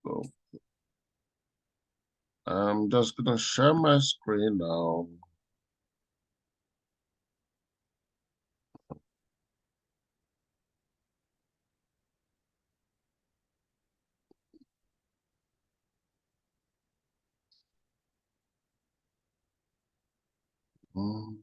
So I'm just gonna share my screen now. Mm.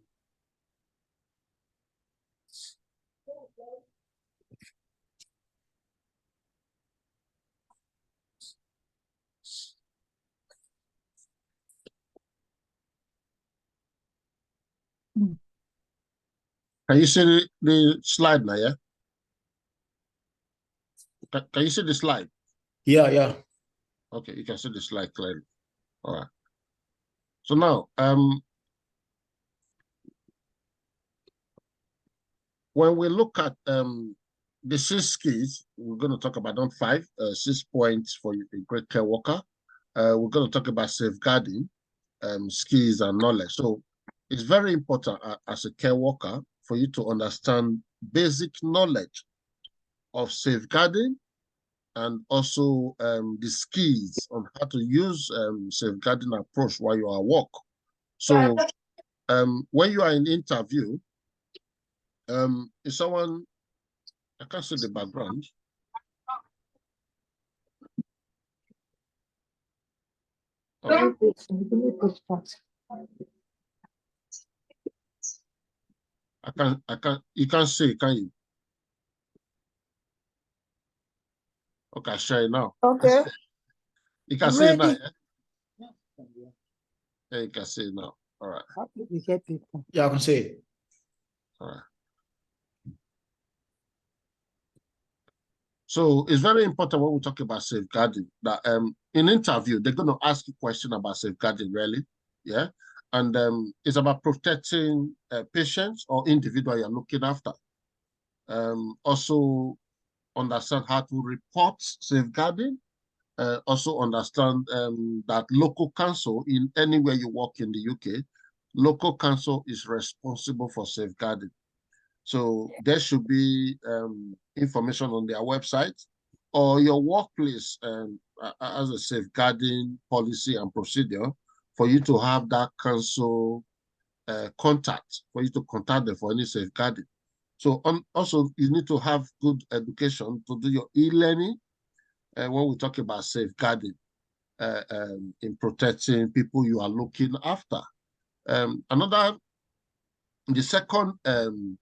Can you see the slide now, yeah? Can you see the slide? Yeah. Okay, you can see the slide clearly. All right. So now, when we look at the 6 keys, we're going to talk about on 5, 6 points for a great care worker. We're going to talk about safeguarding skills and knowledge. So it's very important as a care worker for you to understand basic knowledge of safeguarding and also the skills on how to use safeguarding approach while you are at work. So when you are in interview, is someone, I can't see the background. Oh. You can't see, can you? Okay, share it now. Okay. You can see it now, yeah? Yeah, you can see it now. All right. How did you get people? Yeah, I can see it. All right. So it's very important when we talk about safeguarding that in interview, they're going to ask you a question about safeguarding, really. Yeah. And it's about protecting patients or individual you're looking after. Also understand how to report safeguarding. Also understand that local council, in anywhere you work in the UK, local council is responsible for safeguarding. So there should be information on their website or your workplace as a safeguarding policy and procedure for you to have that council contact, for you to contact them for any safeguarding. So also you need to have good education to do your e-learning when we talk about safeguarding in protecting people you are looking after. The second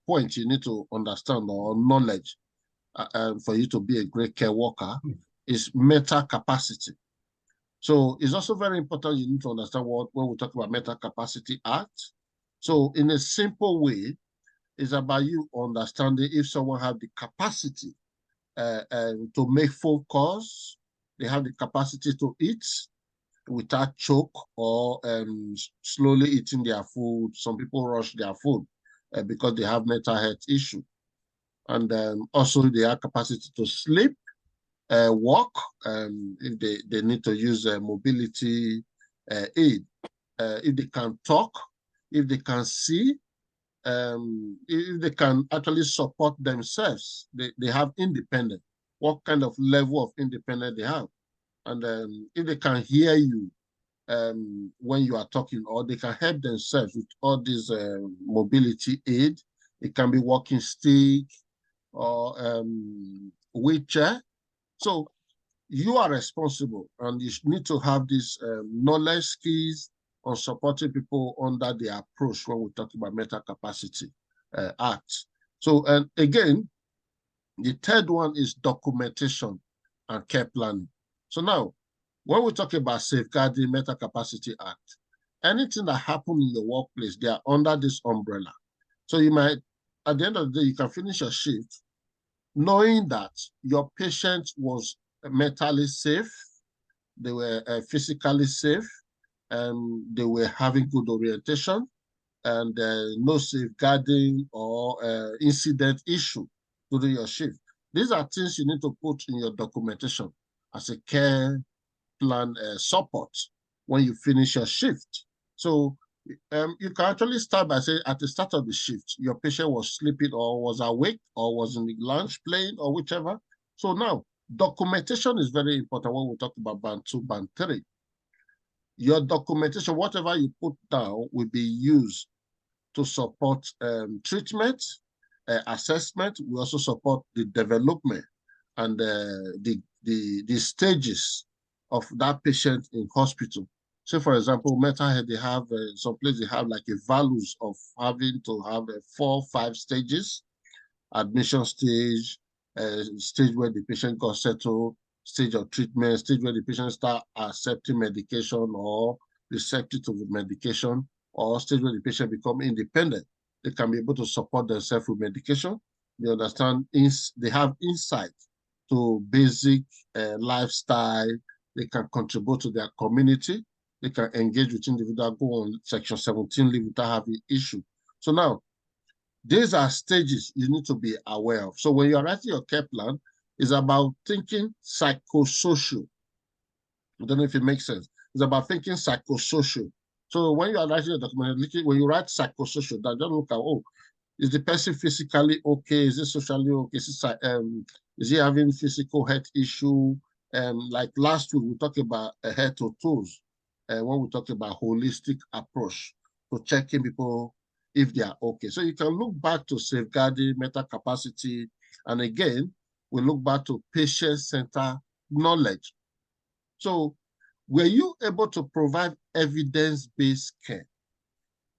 point you need to understand or knowledge for you to be a great care worker is mental capacity. So it's also very important you need to understand when we talk about Mental Capacity Act. So in a simple way, it's about you understanding if someone have the capacity to make phone calls, they have the capacity to eat without choke or slowly eating their food. Some people rush their food because they have mental health issue. And also they have capacity to sleep, walk, if they need to use a mobility aid, if they can talk, if they can see, if they can actually support themselves, they have independence, what kind of level of independence they have. And if they can hear you when you are talking, or they can help themselves with all these mobility aid, it can be walking stick or wheelchair. So you are responsible and you need to have these knowledge skills on supporting people under the approach when we talk about Mental Capacity Act. So, and again, the third one is documentation and care planning. So now, when we talk about safeguarding Mental Capacity Act, anything that happened in the workplace, they are under this umbrella. So you might, at the end of the day, you can finish your shift knowing that your patient was mentally safe, they were physically safe, and they were having good orientation, and no safeguarding or incident issue during your shift. These are things you need to put in your documentation as a care plan support when you finish your shift. So you can actually start by saying at the start of the shift, your patient was sleeping or was awake or was in the lunch playing or whichever. So now Documentation is very important when we talk about band 2, band 3. Your documentation, whatever you put down, will be used to support treatment, assessment. We also support the development and the stages of that patient in hospital. So, for example, mental health, they have some places they have like a values of having to have 4, 5 stages: admission stage, stage where the patient got settled, stage of treatment, stage where the patient start accepting medication or receptive to the medication, or stage where the patient become independent. They can be able to support themselves with medication. They understand, they have insight to basic lifestyle. They can contribute to their community. They can engage with individuals, go on Section 17 leave without having issue. So now, these are stages you need to be aware of. So when you're writing your care plan, it's about thinking psychosocial. I don't know if it makes sense. It's about thinking psychosocial. So when you are writing a document, when you write psychosocial, don't look at, oh, is the person physically okay? Is it socially okay? Is he having physical health issue? Like last week, we talked about head to toes. When we talk about holistic approach to checking people if they are okay. So you can look back to safeguarding mental capacity. And again, we look back to patient-centered knowledge. So were you able to provide evidence-based care?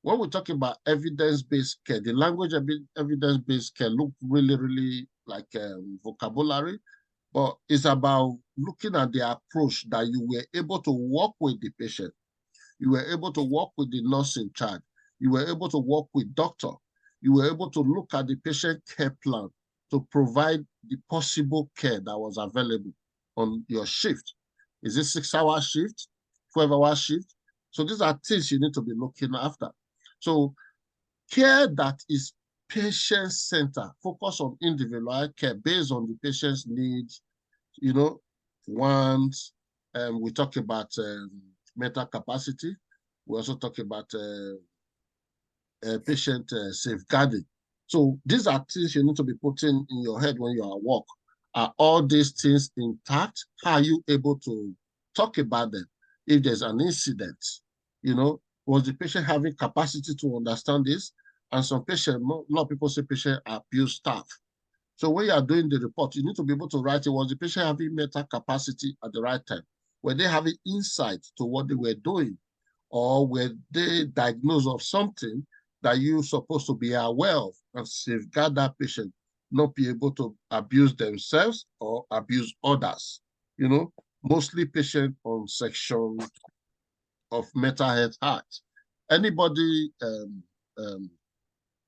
When we talk about evidence-based care, the language of evidence-based care look really, really like vocabulary, but it's about looking at the approach that you were able to work with the patient. You were able to work with the nurse in charge. You were able to work with doctor. You were able to look at the patient care plan to provide the possible care that was available on your shift. Is it 6-hour shift, 12-hour shift? So these are things you need to be looking after. So care that is patient-centered, focus on individual care based on the patient's needs, wants. We talk about mental capacity. We also talk about patient safeguarding. So these are things you need to be putting in your head when you are at work. Are all these things intact? How are you able to talk about them? If there's an incident, was the patient having capacity to understand this? And some patient, a lot of people say patient abuse staff. So when you are doing the report, you need to be able to write it. Was the patient having mental capacity at the right time? Were they having insight to what they were doing? Or were they diagnosed of something that you're supposed to be aware of and safeguard that patient, not be able to abuse themselves or abuse others? Mostly patient on section of mental health act. Anybody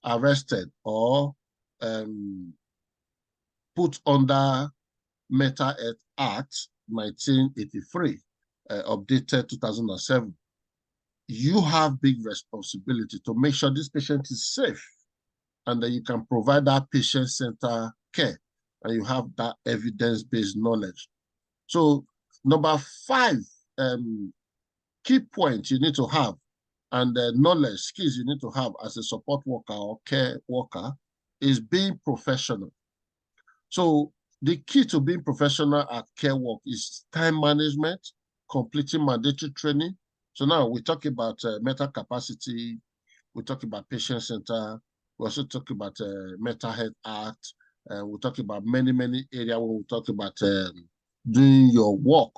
arrested or put under Mental Health Act 1983, updated 2007, you have big responsibility to make sure this patient is safe and that you can provide that patient-centered care and you have that evidence-based knowledge. So number 5, key points you need to have and knowledge, skills you need to have as a support worker or care worker is being professional. So the key to being professional at care work is time management, completing mandatory training. So now we talk about mental capacity, we talk about patient center, we also talk about mental health act, we talk about many areas when we talk about doing your work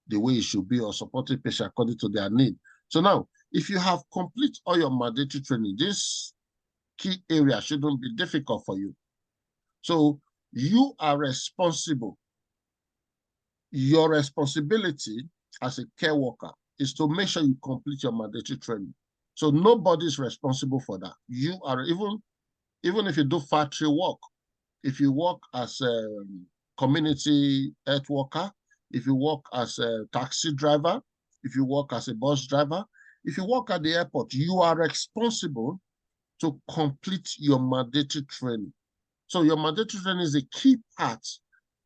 the way it should be or supporting patients according to their need. So now, if you have complete all your mandatory training, this key area shouldn't be difficult for you. So you are responsible. Your responsibility as a care worker is to make sure you complete your mandatory training. So nobody's responsible for that. You are, even if you do factory work, if you work as a community health worker, if you work as a taxi driver, if you work as a bus driver, if you work at the airport, you are responsible to complete your mandatory training. So your mandatory training is a key part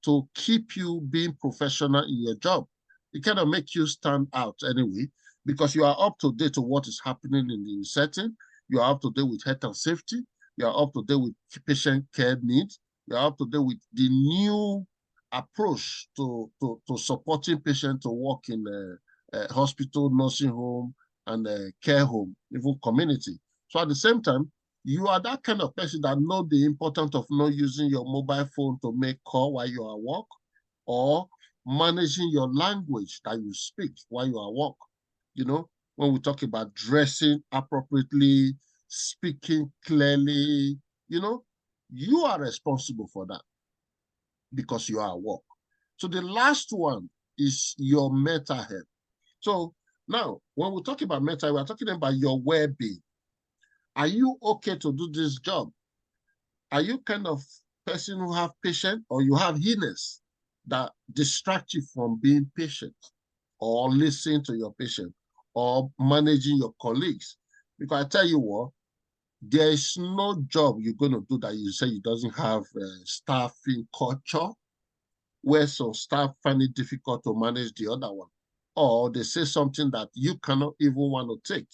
to keep you being professional in your job. It kind of makes you stand out anyway, because you are up to date to what is happening in the setting. You are up to date with health and safety. You are up to date with patient care needs. You are up to date with the new approach to supporting patients to work in a hospital, nursing home, and a care home, even community. So at the same time, you are that kind of person that know the importance of not using your mobile phone to make call while you are at work, or managing your language that you speak while you are at work. You know, when we talk about dressing appropriately, speaking clearly, you are responsible for that because you are at work. So the last one is your mental health. So now, when we talk about mental, we're talking about your well-being. Are you okay to do this job? Are you kind of person who have patience, or you have illness that distract you from being patient, or listening to your patient, or managing your colleagues? Because I tell you what, there is no job you're going to do that you say it doesn't have staffing culture, where some staff find it difficult to manage the other one, or they say something that you cannot even want to take.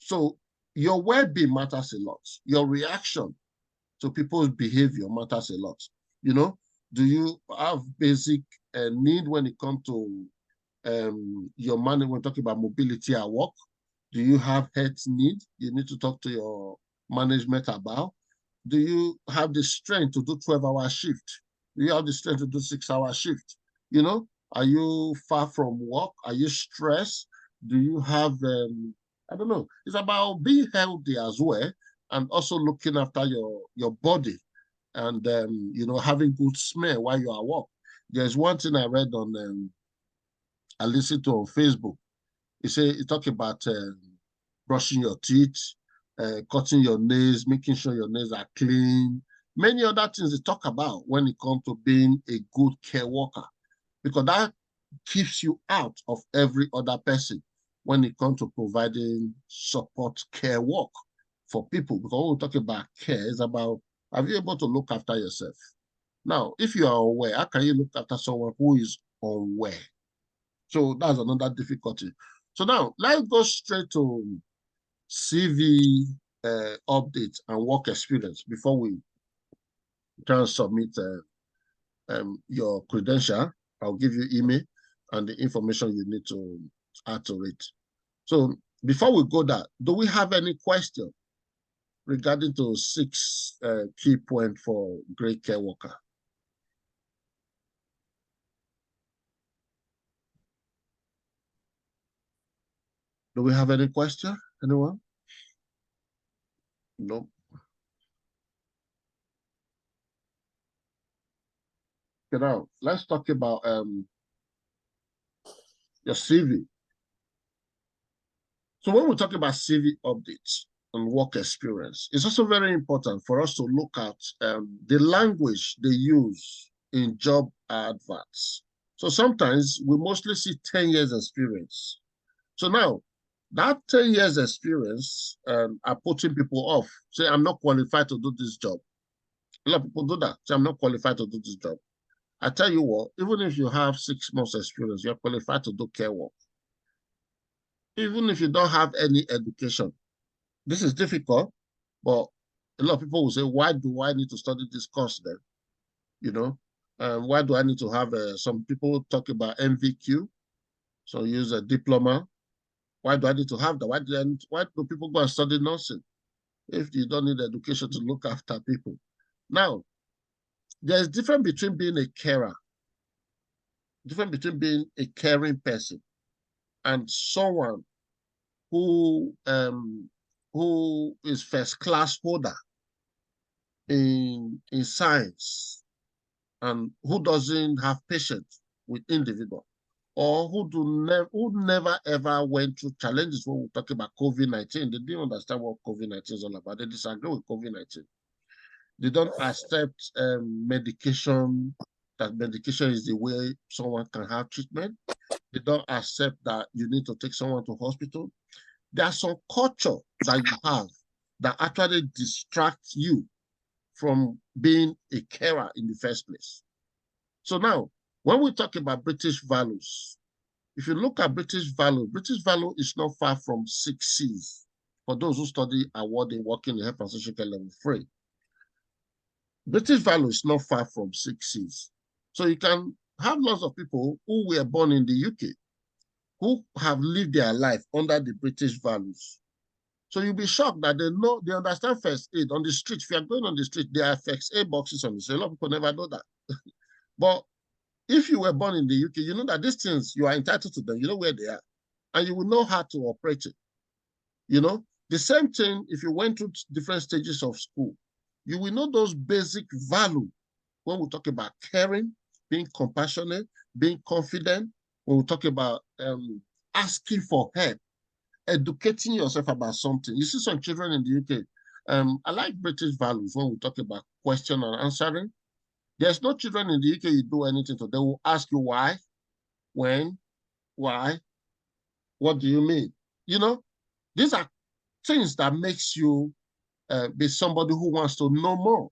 So your well-being matters a lot. Your reaction to people's behavior matters a lot. Do you have basic need when it comes to your money? When talking about mobility at work, do you have health need you need to talk to your management about? Do you have the strength to do 12-hour shift? Do you have the strength to do 6-hour shift? Are you far from work? Are you stressed? Do you have, I don't know. It's about being healthy as well, and also looking after your body, and, having good smell while you're at work. There's one thing I read on, I listened to on Facebook. It talk about brushing your teeth, cutting your nails, making sure your nails are clean. Many other things they talk about when it comes to being a good care worker, because that keeps you out of every other person when it comes to providing support care work for people. Because when we talk about care, it's about, are you able to look after yourself? Now, if you are aware, how can you look after someone who is unaware? So that's another difficulty. So now let's go straight to CV update and work experience before we try and submit your credential. I'll give you email and the information you need to add to it. So before we go there, do we have any question regarding to 6 key points for great care worker? Do we have any question? Anyone? No. Okay, now let's talk about your CV. So when we talk about CV updates and work experience, it's also very important for us to look at the language they use in job adverts. So sometimes we mostly see 10 years experience. So now that 10 years experience are putting people off. Say, I'm not qualified to do this job. A lot of people do that. Say, I'm not qualified to do this job. I tell you what, even if you have 6 months experience, you're qualified to do care work. Even if you don't have any education, this is difficult, but a lot of people will say, why do I need to study this course then? Why do I need to have some people talk about MVQ, so use a diploma. Why do I need to have that? Why do people go and study nursing if you don't need education to look after people? Now, there's difference between being a carer, difference between being a caring person, and someone who is first class holder in science, and who doesn't have patience with individual, or who never ever went through challenges. When we talk about COVID-19, they didn't understand what COVID-19 is all about. They disagree with COVID-19. They don't accept medication, that medication is the way someone can have treatment. They don't accept that you need to take someone to hospital. There's some culture that you have that actually distracts you from being a carer in the first place. So now, when we talk about British values, if you look at British value is not far from 6 C's. For those who study awarding working in health and social care level 3, British value is not far from 6 Cs. So you can have lots of people who were born in the UK who have lived their life under the British values. So you'll be shocked that they understand first aid on the street. If you're going on the street, there are first aid boxes on the street. A lot of people never know that. But if you were born in the UK, you know that these things, you are entitled to them. You know where they are. And you will know how to operate it. You know, the same thing if you went through different stages of school. You will know those basic values when we talk about caring, being compassionate, being confident, when we talk about asking for help, educating yourself about something. You see some children in the UK. I like British values when we talk about question and answering. There's no children in the UK you do anything to. They will ask you why, when, why, what do you mean? You know, these are things that makes you be somebody who wants to know more.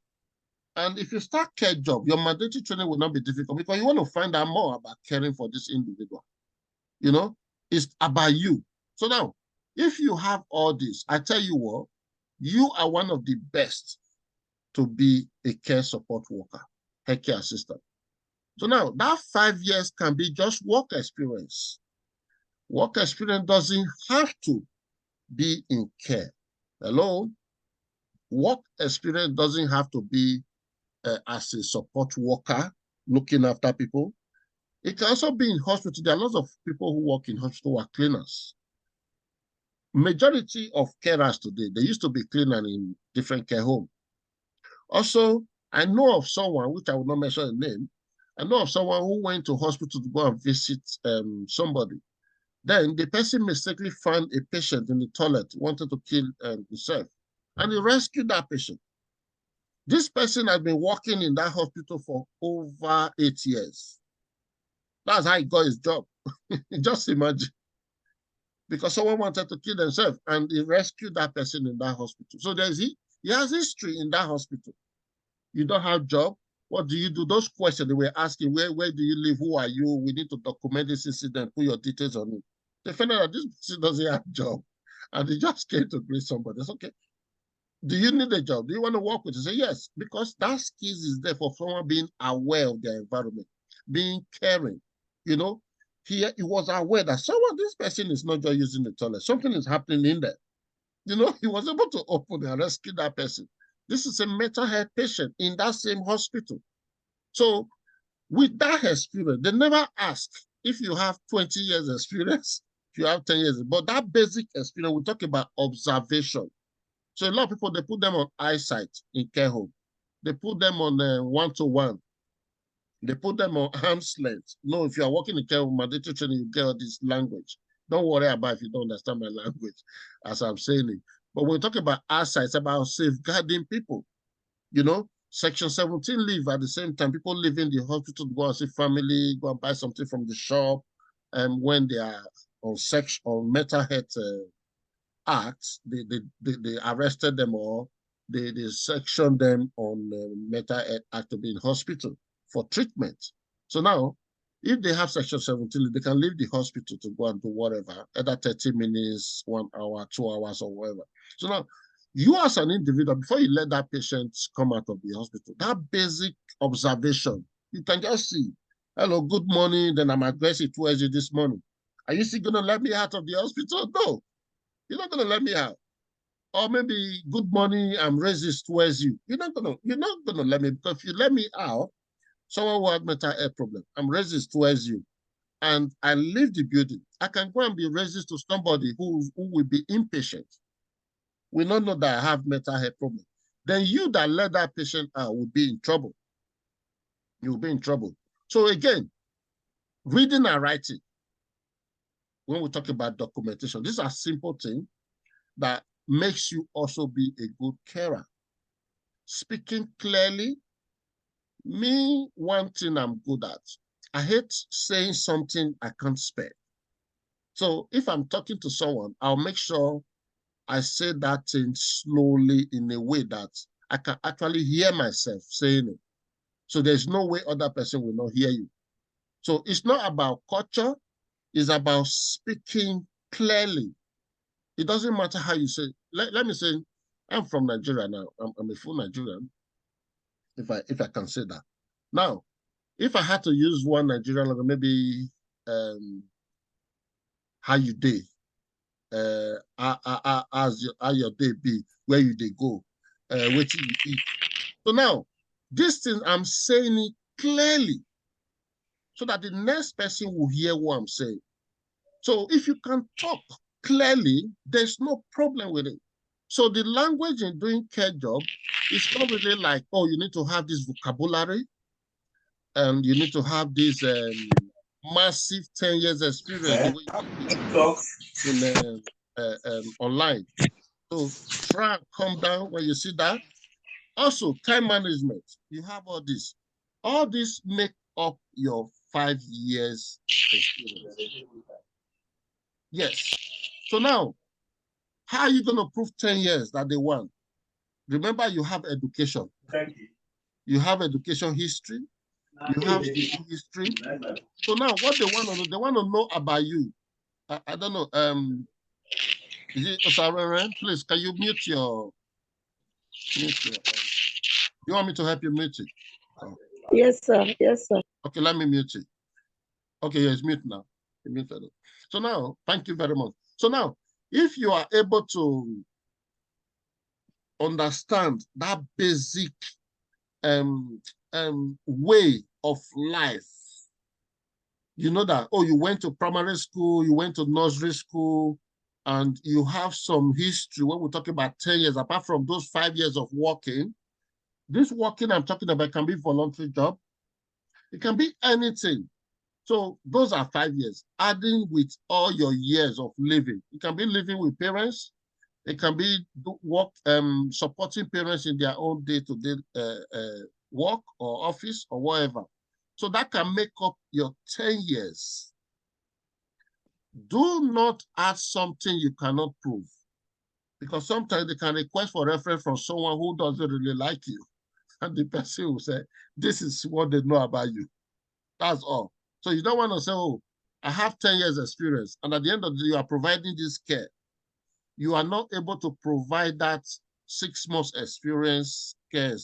And if you start care job, your mandatory training will not be difficult because you want to find out more about caring for this individual. You know, it's about you. So now, if you have all this, I tell you what, you are one of the best to be a care support worker, healthcare assistant. So now that 5 years can be just work experience. Work experience doesn't have to be in care. Hello? Work experience doesn't have to be as a support worker looking after people. It can also be in hospital. There are lots of people who work in hospital who are cleaners. Majority of carers today, they used to be cleaner in different care homes. Also, I know of someone, which I will not mention the name, I know of someone who went to hospital to go and visit somebody. Then the person mistakenly found a patient in the toilet, wanted to kill himself, and he rescued that patient. This person has been working in that hospital for over 8 years. That's how he got his job. Just imagine. Because someone wanted to kill themselves and he rescued that person in that hospital. So he has history in that hospital. You don't have job. What do you do? Those questions they were asking, where do you live? Who are you? We need to document this incident, put your details on it. They found out that this person doesn't have a job. And they just came to greet somebody. It's okay. Do you need a job? Do you want to work with it? Say yes, because that skills is there for someone being aware of their environment, being caring. You know, he was aware that this person is not just using the toilet. Something is happening in there. You know, he was able to open and rescue that person. This is a mental health patient in that same hospital. So with that experience, they never ask if you have 20 years experience, if you have 10 years, but that basic experience, we talk about observation. So a lot of people, they put them on eyesight in care home. They put them on one-to-one. They put them on arm's length. No, if you are working in care home, mandatory training, you get all this language. Don't worry about if you don't understand my language, as I'm saying it. But when we talk about eyesight, it's about safeguarding people. You know, Section 17 leave at the same time. People leave in the hospital to go and see family, go and buy something from the shop. And when they are on mental health acts, they arrested them or they sectioned them on mental health act to be in hospital for treatment. So now, if they have Section 17, they can leave the hospital to go and do whatever, either 30 minutes, 1 hour, 2 hours, or whatever. So now, you as an individual, before you let that patient come out of the hospital, that basic observation, you can just see, hello, good morning, then I'm aggressive towards you this morning. Are you still going to let me out of the hospital? No, you're not going to let me out. Or maybe good morning, I'm racist towards you. You're not going to let me, because if you let me out, someone who has mental health problem, I'm racist towards you, and I leave the building, I can go and be racist to somebody who will be impatient. We don't know that I have mental health problem. Then you that let that patient out will be in trouble. You will be in trouble. So again, reading and writing, when we talk about documentation, these are simple things that makes you also be a good carer. Speaking clearly, one thing I'm good at, I hate saying something I can't spell. So if I'm talking to someone, I'll make sure I say that thing slowly in a way that I can actually hear myself saying it. So there's no way other person will not hear you. So it's not about culture, it's about speaking clearly. It doesn't matter how you say. Let me say, I'm from Nigeria now. I'm a full Nigerian. if I can say that. Now, if I had to use one Nigerian language, maybe how you day, how your day be, where you they go, what you eat. So now, this thing I'm saying it clearly, so that the next person will hear what I'm saying. So if you can talk clearly, there's no problem with it. So the language in doing care job is not really like, oh, you need to have this vocabulary and you need to have this massive 10 years experience the way you in online. So try and calm down when you see that. Also, time management. You have all this. All this make up your 5 years experience. Yes. So now, how are you going to prove 10 years that they want? Remember, you have education. You have education history. You have history. So now, what they want to know, they want to know about you. I don't know. Is it Osarere? Please, can you mute your? You want me to help you mute it? Oh. Yes, sir. Yes, sir. Okay, let me mute it. Okay, yes, mute now. Muted it. So now, thank you very much. So now, if you are able to understand that basic way of life, you know that, oh, you went to primary school, you went to nursery school, and you have some history when we talk about 10 years, apart from those 5 years of working. This working I'm talking about can be voluntary job. It can be anything. So those are 5 years, adding with all your years of living. It can be living with parents. It can be work, supporting parents in their own day-to-day work or office or whatever. So that can make up your 10 years. Do not add something you cannot prove, because sometimes they can request for reference from someone who doesn't really like you. And the person will say, this is what they know about you. That's all. So you don't want to say, oh, I have 10 years experience. And at the end of the day, you are providing this care. You are not able to provide that 6 months experience care,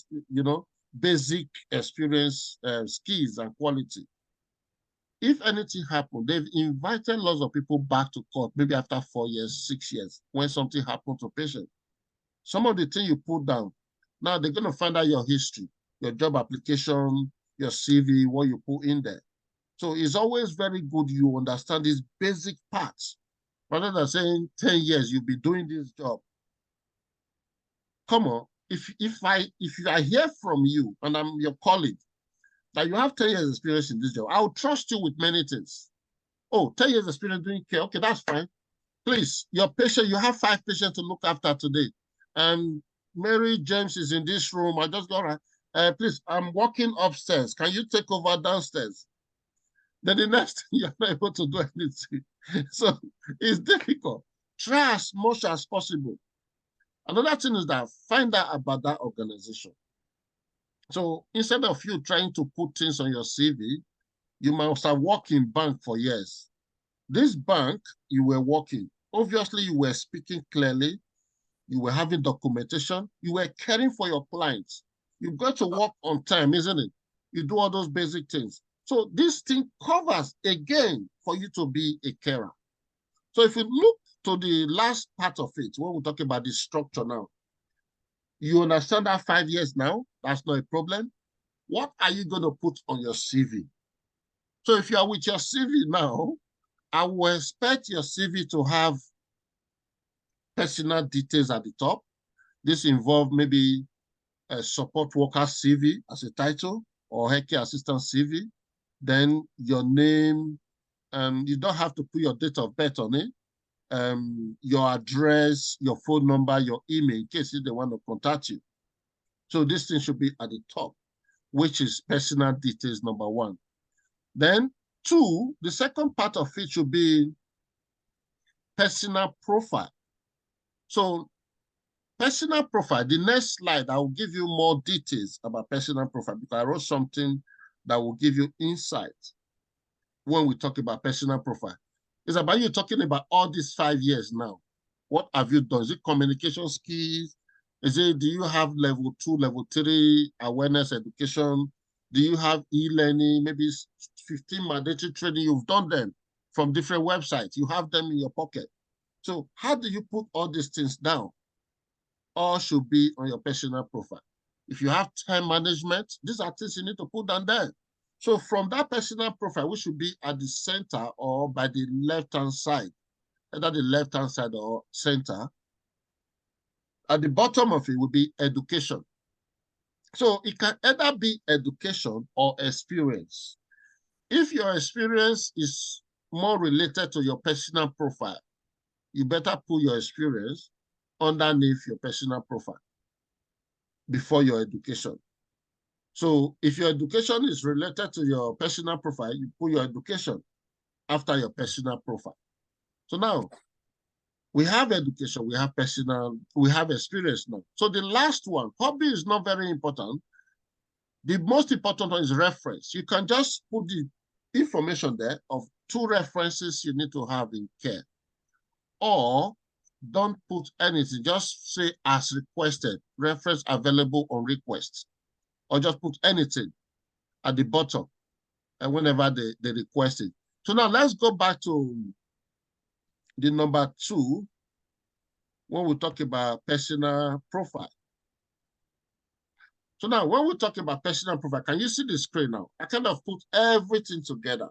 basic experience skills and quality. If anything happened, they've invited lots of people back to court, maybe after 4 years, 6 years, when something happened to a patient. Some of the things you put down, now they're going to find out your history, your job application, your CV, what you put in there. So it's always very good you understand these basic parts, rather than saying 10 years you'll be doing this job. Come on, if I hear from you and I'm your colleague that you have 10 years experience in this job, I'll trust you with many things. Oh, 10 years experience doing care, okay, that's fine. Please, your patient, you have 5 patients to look after today. And Mary James is in this room. I just got her. Please, I'm walking upstairs. Can you take over downstairs? Then the next thing, you're not able to do anything. So it's difficult. Try as much as possible. Another thing is that find out about that organization. So instead of you trying to put things on your CV, you must have worked in bank for years. This bank, you were working. Obviously, you were speaking clearly. You were having documentation. You were caring for your clients. You've got to work on time, isn't it? You do all those basic things. So this thing covers, again, for you to be a carer. So if you look to the last part of it, when we talk about the structure now, you understand that 5 years now, that's not a problem. What are you going to put on your CV? So if you are with your CV now, I will expect your CV to have personal details at the top. This involves maybe a support worker CV as a title, or healthcare assistant CV. Then your name, you don't have to put your date of birth on it. Your address, your phone number, your email, in case they want to contact you. So this thing should be at the top, which is personal details, number 1. Then 2, the second part of it should be personal profile. So personal profile, the next slide, I will give you more details about personal profile, because I wrote something that will give you insight when we talk about personal profile. It's about you talking about all these 5 years now. What have you done? Is it communication skills? Is it, do you have level 2, level 3 awareness education? Do you have e-learning, maybe 15 mandatory training? You've done them from different websites. You have them in your pocket. So how do you put all these things down? All should be on your personal profile. If you have time management, these are things you need to put down there. So from that personal profile, which should be at the center or by the left-hand side, either the left-hand side or center, at the bottom of it will be education. So it can either be education or experience. If your experience is more related to your personal profile, you better put your experience underneath your personal profile before your education. So if your education is related to your personal profile, you put your education after your personal profile. So now we have education, we have personal, we have experience now. So the last one, hobby is not very important. The most important one is reference. You can just put the information there of 2 references you need to have in care. Or don't put anything, just say as requested, reference available on request. Or just put anything at the bottom and whenever they request it. So now let's go back to the number 2 when we talk about personal profile. So now when we talk about personal profile, can you see the screen now? I kind of put everything together.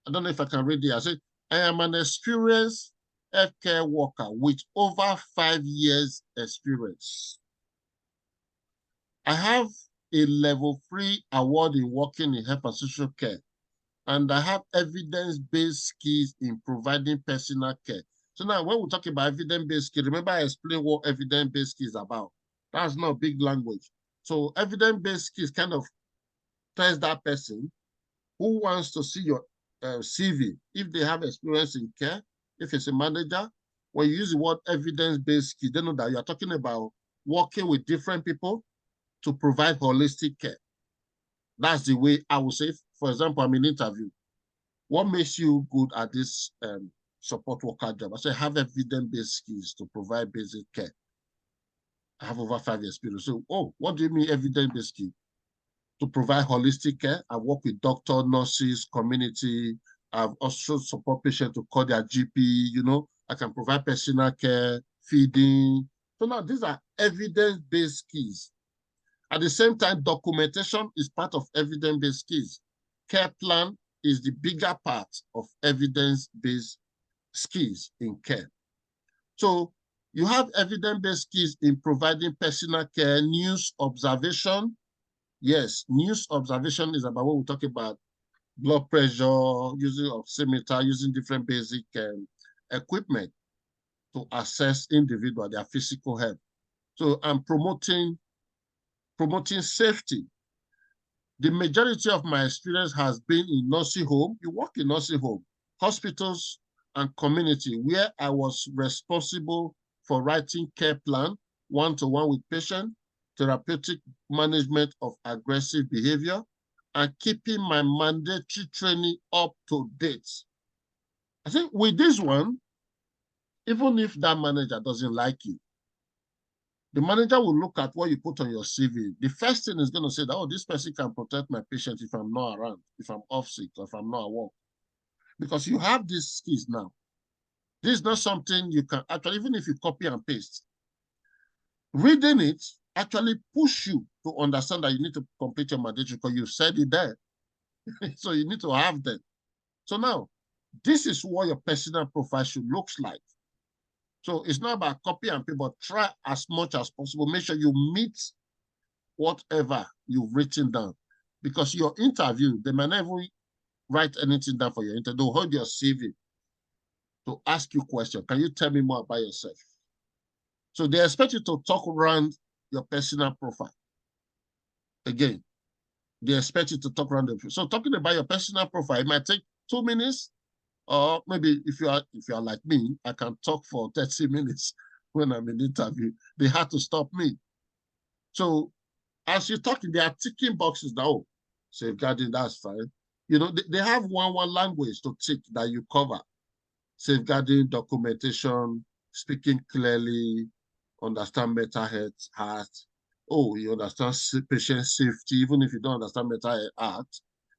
I don't know if I can read it. I say, I am an experienced healthcare worker with over 5 years experience. I have a level 3 award in working in health and social care, and I have evidence-based skills in providing personal care. So now when we talk about evidence-based skills, remember I explained what evidence-based skills is about. That's not big language. So evidence-based skills kind of tells that person who wants to see your CV, if they have experience in care, if it's a manager, when you use the word evidence-based skills, they know that you are talking about working with different people to provide holistic care. That's the way I would say, for example, I'm in an interview. What makes you good at this support worker job? I say, have evidence-based skills to provide basic care. I have over 5 years experience. So, oh, what do you mean evidence-based skill? To provide holistic care. I work with doctors, nurses, community. I've also support patients to call their GP, you know. I can provide personal care, feeding. So now these are evidence-based skills. At the same time, documentation is part of evidence-based skills. Care plan is the bigger part of evidence-based skills in care. So you have evidence-based skills in providing personal care, news observation. Yes, news observation is about what we talk about, blood pressure, using oximeter, using different basic equipment to assess individual, their physical health. So I'm promoting safety. The majority of my experience has been in nursing home. You work in nursing home, hospitals, and community, where I was responsible for writing care plan, one-to-one with patient, therapeutic management of aggressive behavior, and keeping my mandatory training up to date. I think with this one, even if that manager doesn't like you, the manager will look at what you put on your CV. The first thing is going to say that, oh, this person can protect my patient if I'm not around, if I'm off sick, or if I'm not at work. Because you have these skills now. This is not something you can actually, even if you copy and paste. Reading it actually push you to understand that you need to complete your mandatory because you said it there. So you need to have them. So now, this is what your personal profile should look like. So it's not about copy and paste, but try as much as possible. Make sure you meet whatever you've written down. Because your interview, they may never write anything down for your interview. They'll hold your CV to ask you questions. Can you tell me more about yourself? So they expect you to talk around your personal profile. Again, they expect you to talk around them. So talking about your personal profile, it might take 2 minutes, or maybe if you are like me, I can talk for 30 minutes when I'm in interview. They had to stop me. So as you're talking, they are ticking boxes now. Oh, safeguarding, that's fine. You know, they have one language to tick that you cover. Safeguarding, documentation, speaking clearly, understand mental health. Oh, you understand patient safety, even if you don't understand mental health.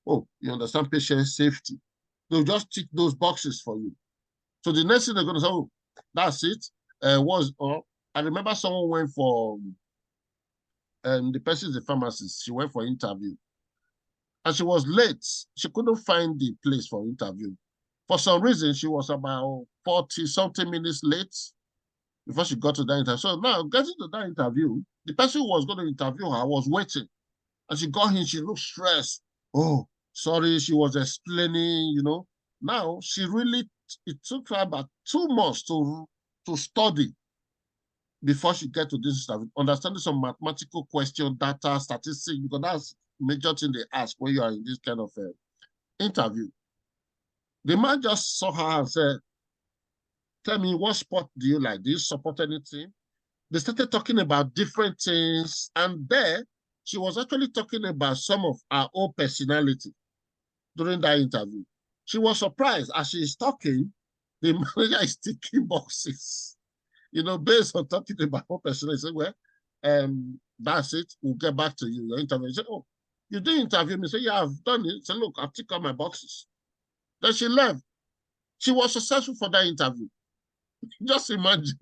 Oh, you understand patient safety. They'll just tick those boxes for you. So the next thing they're going to say, oh, that's it. I remember someone went for, the person is a pharmacist. She went for interview and she was late. She couldn't find the place for interview. For some reason, she was about 40 something minutes late before she got to that interview. So now getting to that interview, the person who was going to interview her was waiting. And she got in, she looked stressed. Oh, sorry, she was explaining, Now it took her about 2 months to study before she get to this interview, understanding some mathematical question, data, statistics, because that's major thing they ask when you are in this kind of interview. The man just saw her and said, tell me, what sport do you like? Do you support anything? They started talking about different things. And there, she was actually talking about some of her own personality during that interview. She was surprised as she is talking, the manager is ticking boxes, based on talking about her personality. He said, well, that's it. We'll get back to you. Your interview. He said, oh, you did interview me? He said, yeah, I've done it. He said, look, I've ticked all my boxes. Then she left. She was successful for that interview. Just imagine,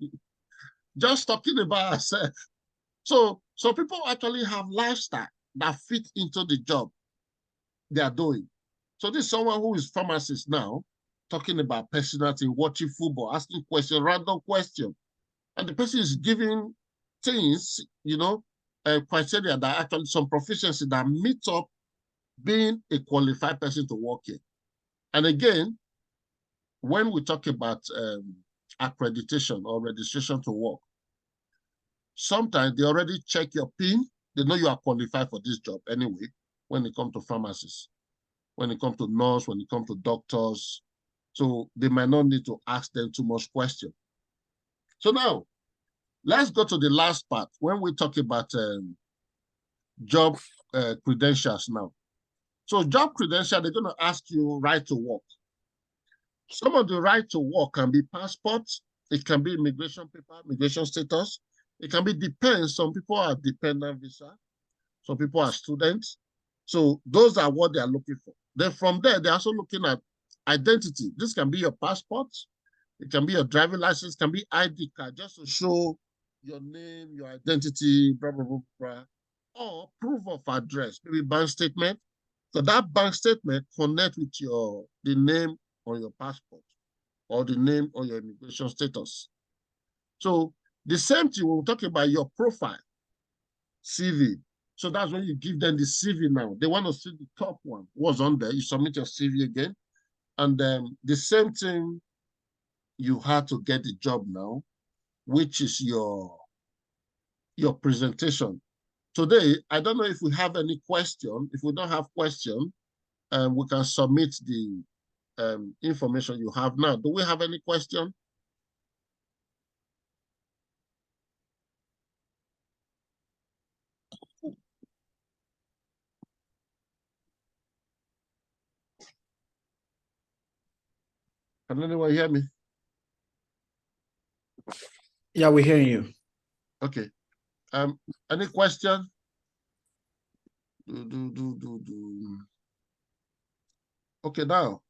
just talking about herself. So people actually have lifestyle that fit into the job they are doing. So this is someone who is pharmacist now, talking about personality, watching football, asking questions, random questions. And the person is giving things, criteria that actually some proficiency that meet up being a qualified person to work here. And again, when we talk about accreditation or registration to work, sometimes they already check your PIN. They know you are qualified for this job anyway, when it comes to pharmacists, when it comes to nurse, when it comes to doctors. So they might not need to ask them too much question. So now, let's go to the last part when we talk about job credentials now. So job credential, they're going to ask you right to work. Some of the right to work can be passports. It can be immigration paper, immigration status. It can be depends. Some people are dependent visa. Some people are students. So those are what they are looking for. Then from there, they're also looking at identity. This can be your passport. It can be your driving license. It can be ID card, just to show your name, your identity, blah, blah, blah, blah. Or proof of address, maybe bank statement. So that bank statement connect with the name on your passport or the name on your immigration status. So the same thing, we'll talk about your profile, CV. So that's when you give them the CV now. They want to see the top one, what's on there. You submit your CV again. And then the same thing, you had to get the job now, which is your presentation. Today, I don't know if we have any question. If we don't have question, we can submit the information you have now. Do we have any question? Can anyone hear me? Yeah, we're hearing you. Okay. Any question? Okay, now.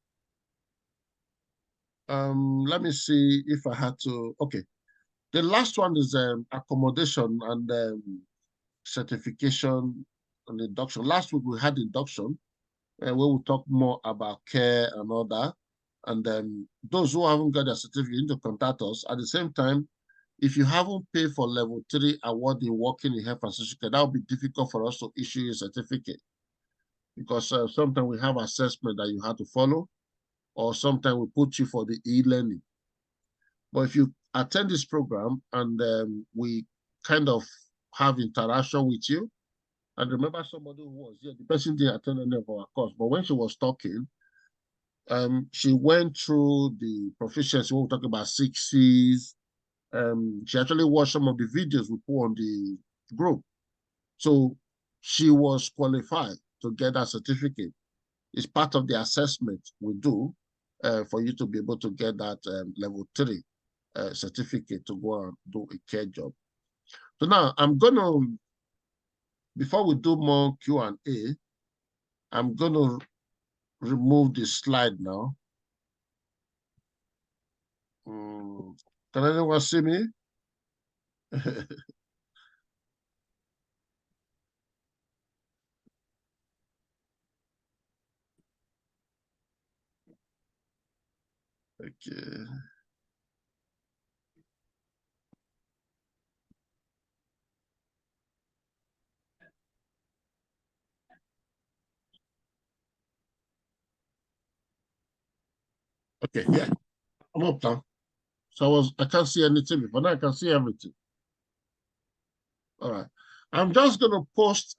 Let me see if I had to. Okay. The last one is accommodation and certification and induction. Last week we had induction, where we talk more about care and all that. And then those who haven't got their certificate need to contact us. At the same time, if you haven't paid for level 3 awarding working in health and social care, that will be difficult for us to issue you a certificate, because sometimes we have assessment that you have to follow, or sometimes we put you for the e-learning. But if you attend this program and we kind of have interaction with you, and remember somebody who was here, the person didn't attend any of our course, but when she was talking, she went through the proficiency, when we talk about 6 C's. She actually watched some of the videos we put on the group. So she was qualified to get that certificate. It's part of the assessment we do for you to be able to get that level 3 certificate to go and do a care job. So now I'm gonna, before we do more Q&A, I'm gonna remove this slide now. Can anyone see me? Okay. Okay, yeah, I'm up now. So I can't see anything before now I can see everything. All right. I'm just gonna post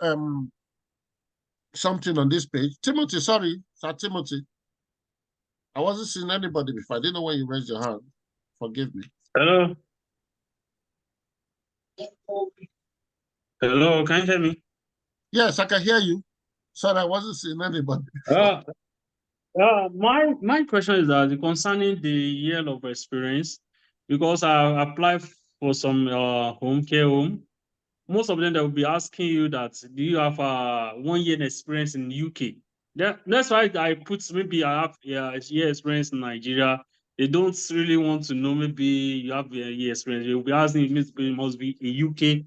something on this page. Timothy, sorry, Sir Timothy. I wasn't seeing anybody before. I didn't know when you raised your hand. Forgive me. Hello. Hello, can you hear me? Yes, I can hear you. Sorry, I wasn't seeing anybody before. My question is that concerning the year of experience, because I applied for some home care home. Most of them they will be asking you that do you have 1 year experience in UK? That's why I put maybe I have a year experience in Nigeria. They don't really want to know maybe you have a year experience. They will be asking it must be a UK